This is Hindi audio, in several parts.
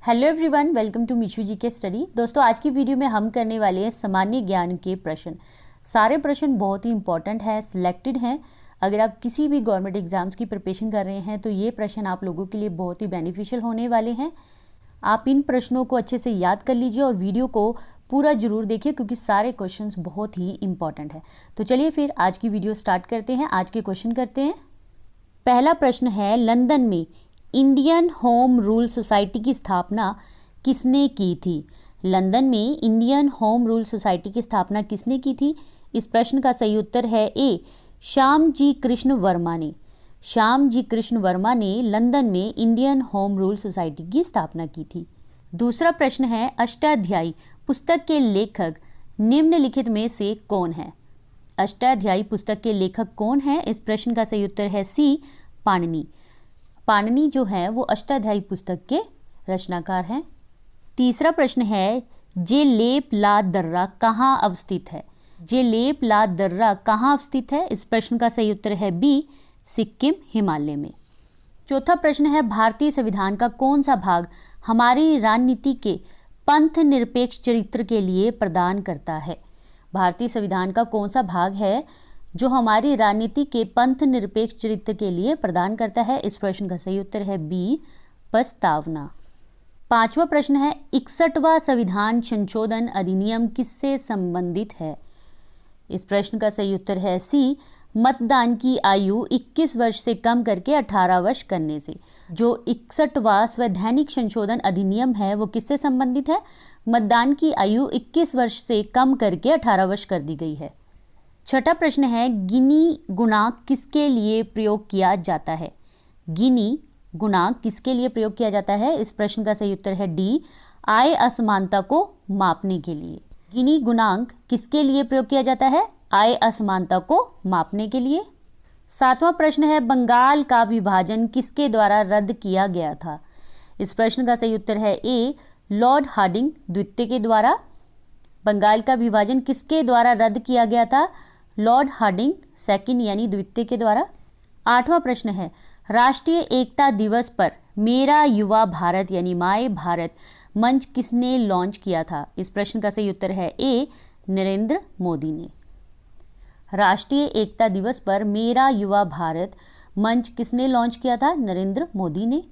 हेलो एवरीवन, वेलकम टू मीशू जी के स्टडी। दोस्तों, आज की वीडियो में हम करने वाले हैं सामान्य ज्ञान के प्रश्न। सारे प्रश्न बहुत ही इंपॉर्टेंट हैं, सिलेक्टेड हैं। अगर आप किसी भी गवर्नमेंट एग्जाम्स की प्रिपरेशन कर रहे हैं तो ये प्रश्न आप लोगों के लिए बहुत ही बेनिफिशियल होने वाले हैं। आप इन प्रश्नों को अच्छे से याद कर लीजिए और वीडियो को पूरा जरूर देखिए क्योंकि सारे क्वेश्चन बहुत ही इंपॉर्टेंट है। तो चलिए फिर आज की वीडियो स्टार्ट करते हैं। आज के क्वेश्चन करते हैं। पहला प्रश्न है, लंदन में इंडियन होम रूल सोसाइटी की स्थापना किसने की थी? लंदन में इंडियन होम रूल सोसाइटी की स्थापना किसने की थी? इस प्रश्न का सही उत्तर है ए, श्यामजी कृष्ण वर्मा ने। श्यामजी कृष्ण वर्मा ने लंदन में इंडियन होम रूल सोसाइटी की स्थापना की थी। दूसरा प्रश्न है, अष्टाध्यायी पुस्तक के लेखक निम्नलिखित में से कौन है? अष्टाध्यायी पुस्तक के लेखक कौन है? इस प्रश्न का सही उत्तर है सी, पाणिनि। पाणिनि जो है वो अष्टाध्यायी पुस्तक के रचनाकार हैं। तीसरा प्रश्न है, जेलेप ला दर्रा कहाँ अवस्थित है? जेलेप ला दर्रा कहाँ अवस्थित है? इस प्रश्न का सही उत्तर है बी, सिक्किम हिमालय में। चौथा प्रश्न है, भारतीय संविधान का कौन सा भाग हमारी राजनीति के पंथ निरपेक्ष चरित्र के लिए प्रदान करता है? भारतीय संविधान का कौन सा भाग है जो हमारी राजनीति के पंथ निरपेक्ष चरित्र के लिए प्रदान करता है? इस प्रश्न का सही उत्तर है बी, प्रस्तावना। पांचवा प्रश्न है, 61वां संविधान संशोधन अधिनियम किससे संबंधित है? इस प्रश्न का सही उत्तर है सी, मतदान की आयु 21 वर्ष से कम करके 18 वर्ष करने से। जो 61वां संवैधानिक संशोधन अधिनियम है वो किससे संबंधित है? मतदान की आयु 21 वर्ष से कम करके 18 वर्ष कर दी गई है। छठा प्रश्न है, गिनी गुणांक किसके लिए प्रयोग किया जाता है? गिनी गुणांक किसके लिए प्रयोग किया जाता है? इस प्रश्न का सही उत्तर है डी, आय असमानता को मापने के लिए। गिनी गुणांक किसके लिए प्रयोग किया जाता है? आय असमानता को मापने के लिए। सातवां प्रश्न है, बंगाल का विभाजन किसके द्वारा रद्द किया गया था? इस प्रश्न का सही उत्तर है ए, लॉर्ड हार्डिंग द्वितीय के द्वारा। बंगाल का विभाजन किसके द्वारा रद्द किया गया था? लॉर्ड हार्डिंग सेकंड यानी द्वितीय के द्वारा। आठवां प्रश्न है, राष्ट्रीय एकता दिवस पर मेरा युवा भारत यानी माय भारत मंच किसने लॉन्च किया था? इस प्रश्न का सही उत्तर है ए, नरेंद्र मोदी ने। राष्ट्रीय एकता दिवस पर मेरा युवा भारत मंच किसने लॉन्च किया था? नरेंद्र मोदी ने।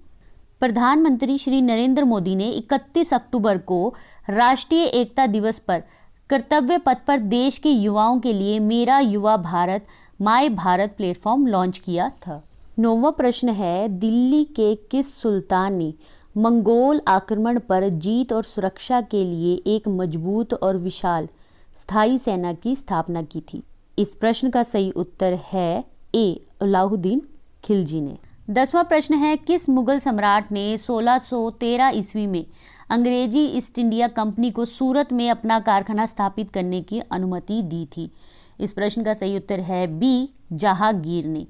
प्रधानमंत्री श्री नरेंद्र मोदी ने 31 अक्टूबर को राष्ट्रीय एकता दिवस पर कर्तव्य पथ पर देश के युवाओं के लिए मेरा युवा Bharat my Bharat platform launch किया था। नौवां प्रश्न है, दिल्ली के किस सुल्तान ने मंगोल आक्रमण पर जीत और सुरक्षा के लिए एक मजबूत और विशाल स्थायी सेना की स्थापना की थी? इस प्रश्न का सही उत्तर है ए, अलाउद्दीन खिलजी ने। 10वां प्रश्न है, किस मुगल सम्राट ने 1613 ईस्वी में अंग्रेजी ईस्ट इंडिया कंपनी को सूरत में अपना कारखाना स्थापित करने की अनुमति दी थी? इस प्रश्न का सही उत्तर है बी, जहांगीर ने।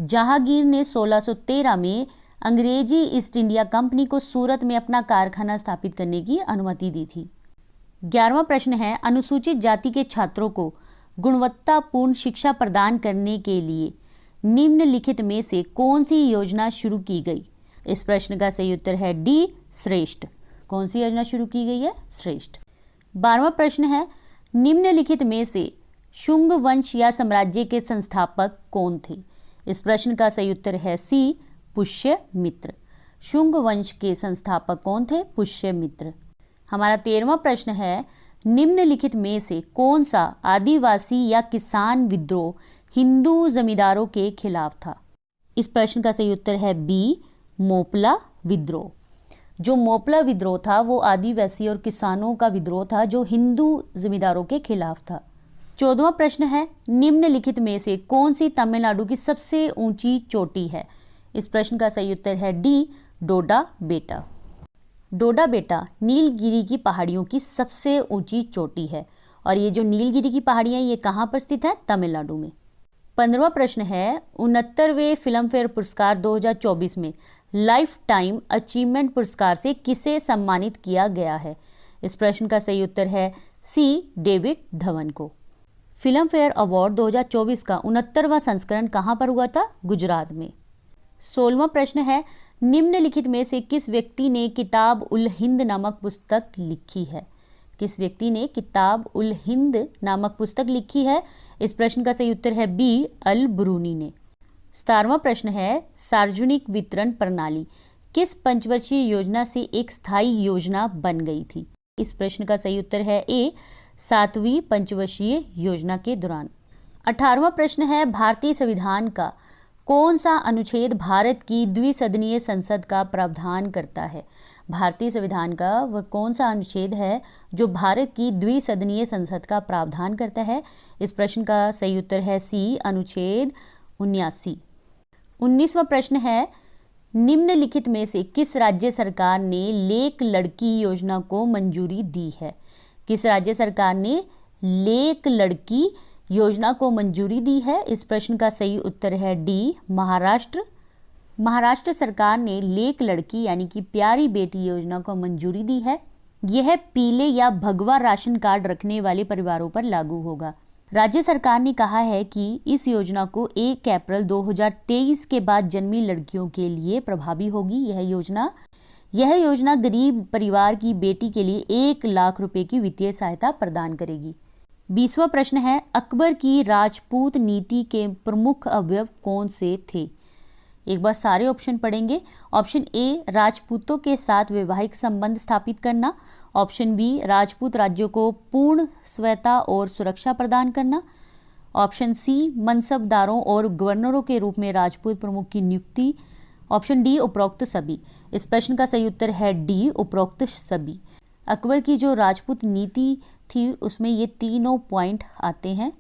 जहांगीर ने 1613 में अंग्रेजी ईस्ट इंडिया कंपनी को सूरत में अपना कारखाना स्थापित करने की अनुमति दी थी। 11वां प्रश्न है, अनुसूचित जाति के छात्रों को गुणवत्तापूर्ण शिक्षा प्रदान करने के लिए निम्नलिखित में से कौन सी योजना शुरू की गई? इस प्रश्न का सही उत्तर है डी, श्रेष्ठ। कौन सी योजना शुरू की गई है? श्रेष्ठ। 12वां प्रश्न है, निम्नलिखित में से शुंग वंश या साम्राज्य के संस्थापक कौन थे? इस प्रश्न का सही उत्तर है सी, पुष्यमित्र। शुंग वंश के संस्थापक कौन थे? पुष्यमित्र। हमारा 13वां प्रश्न है, निम्नलिखित में से कौन सा आदिवासी या किसान विद्रोह हिंदू जमींदारों के खिलाफ था? इस प्रश्न का सही उत्तर है बी, मोपला विद्रोह। जो मोपला विद्रोह था वो आदिवासी और किसानों का विद्रोह था जो हिंदू जमींदारों के खिलाफ था। 14वां प्रश्न है, निम्नलिखित में से कौन सी तमिलनाडु की सबसे ऊंची चोटी है? इस प्रश्न का सही उत्तर है डी, डोडा बेटा। डोडा बेटा नीलगिरी की पहाड़ियों की सबसे ऊंची चोटी है और ये जो नीलगिरी की पहाड़ियाँ ये कहाँ पर स्थित है? तमिलनाडु में। 15वां प्रश्न है, 69वें फिल्म फेयर पुरस्कार 2024 में लाइफ टाइम अचीवमेंट पुरस्कार से किसे सम्मानित किया गया है? इस प्रश्न का सही उत्तर है सी, डेविड धवन को। फिल्म फेयर अवार्ड 2024 का 69वां संस्करण कहाँ पर हुआ था? गुजरात में। 16वां प्रश्न है, निम्नलिखित में से किस व्यक्ति ने किताब उल हिंद नामक पुस्तक लिखी है? किस व्यक्ति ने किताब उल हिंद नामक पुस्तक लिखी है? इस प्रश्न का सही उत्तर है बी, अल ब्रूनी ने। 17वां प्रश्न है, सार्वजनिक वितरण प्रणाली किस पंचवर्षीय योजना से एक स्थायी योजना बन गई थी? इस प्रश्न का सही उत्तर है ए, 7वीं पंचवर्षीय योजना के दौरान। 18वां प्रश्न है, भारतीय संविधान का कौन सा अनुच्छेद भारत की द्विसदनीय संसद का प्रावधान करता है? भारतीय संविधान का वह कौन सा अनुच्छेद है जो भारत की द्विसदनीय संसद का प्रावधान करता है? इस प्रश्न का सही उत्तर है सी, अनुच्छेद 79। 19वां प्रश्न है, निम्नलिखित में से किस राज्य सरकार ने लेक लड़की योजना को मंजूरी दी है? किस राज्य सरकार ने लेक लड़की योजना को मंजूरी दी है? इस प्रश्न का सही उत्तर है डी, महाराष्ट्र। महाराष्ट्र सरकार ने लेक लड़की यानी कि प्यारी बेटी योजना को मंजूरी दी है। यह पीले या भगवा राशन कार्ड रखने वाले परिवारों पर लागू होगा। राज्य सरकार ने कहा है कि इस योजना को 1 अप्रैल 2023 के बाद जन्मी लड़कियों के लिए प्रभावी होगी। यह योजना गरीब परिवार की बेटी के लिए 1 लाख रुपए की वित्तीय सहायता प्रदान करेगी। 20वां प्रश्न है, अकबर की राजपूत नीति के प्रमुख अवयव कौन से थे? एक बार सारे ऑप्शन पढ़ेंगे। ऑप्शन ए, राजपूतों के साथ वैवाहिक संबंध स्थापित करना। ऑप्शन बी, राजपूत राज्यों को पूर्ण स्वायत्तता और सुरक्षा प्रदान करना। ऑप्शन सी, मनसबदारों और गवर्नरों के रूप में राजपूत प्रमुख की नियुक्ति। ऑप्शन डी, उपरोक्त सभी। इस प्रश्न का सही उत्तर है डी, उपरोक्त सभी। अकबर की जो राजपूत नीति थी उसमें ये तीनों पॉइंट आते हैं।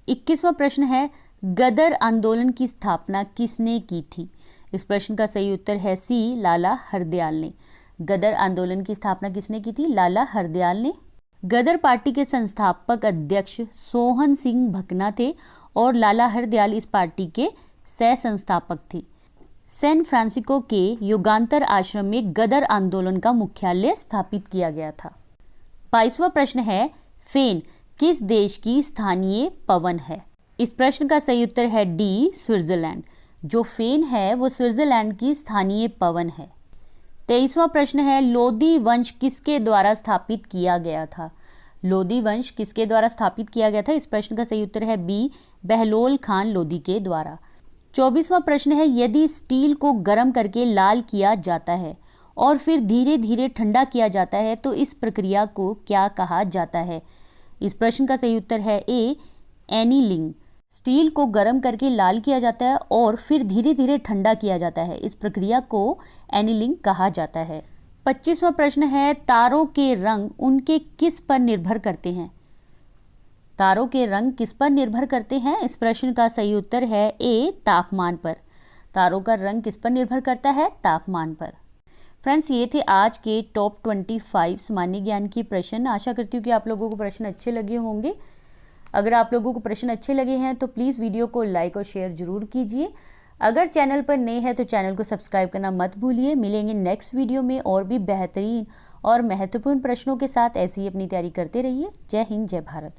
21वां प्रश्न है, गदर आंदोलन की स्थापना किसने की थी? इस प्रश्न का सही उत्तर है सी, लाला हरदयाल ने। गदर आंदोलन की स्थापना किसने की थी? लाला हरदयाल ने। गदर पार्टी के संस्थापक अध्यक्ष सोहन सिंह भकना थे और लाला हरदयाल इस पार्टी के सह संस्थापक थे। सैन फ्रांसिस्को के युगांतर आश्रम में गदर आंदोलन का मुख्यालय स्थापित किया गया था। 22वां प्रश्न है, फेन किस देश की स्थानीय पवन है? इस प्रश्न का सही उत्तर है डी, स्विट्जरलैंड। जो फेन है वो स्विट्जरलैंड की स्थानीय पवन है। 23वां प्रश्न है, लोदी वंश किसके द्वारा स्थापित किया गया था? लोदी वंश किसके द्वारा स्थापित किया गया था? इस प्रश्न का सही उत्तर है बी, बहलोल खान लोदी के द्वारा। 24वां प्रश्न है, यदि स्टील को गर्म करके लाल किया जाता है और फिर धीरे धीरे ठंडा किया जाता है तो इस प्रक्रिया को क्या कहा जाता है? इस प्रश्न का सही उत्तर है ए, एनीलिंग। स्टील को गर्म करके लाल किया जाता है और फिर धीरे धीरे ठंडा किया जाता है। इस प्रक्रिया को एनीलिंग कहा जाता है। 25वां प्रश्न है, तारों के रंग उनके किस पर निर्भर करते हैं? तारों के रंग किस पर निर्भर करते हैं? इस प्रश्न का सही उत्तर है ए, तापमान पर। तारों का रंग किस पर निर्भर करता है? तापमान पर। फ्रेंड्स, ये थे आज के टॉप 25 सामान्य ज्ञान के प्रश्न। आशा करती हूँ कि आप लोगों को प्रश्न अच्छे लगे होंगे। अगर आप लोगों को प्रश्न अच्छे लगे हैं तो प्लीज़ वीडियो को लाइक और शेयर जरूर कीजिए। अगर चैनल पर नए हैं तो चैनल को सब्सक्राइब करना मत भूलिए। मिलेंगे नेक्स्ट वीडियो में और भी बेहतरीन और महत्वपूर्ण प्रश्नों के साथ। ऐसे ही अपनी तैयारी करते रहिए। जय हिंद, जय भारत।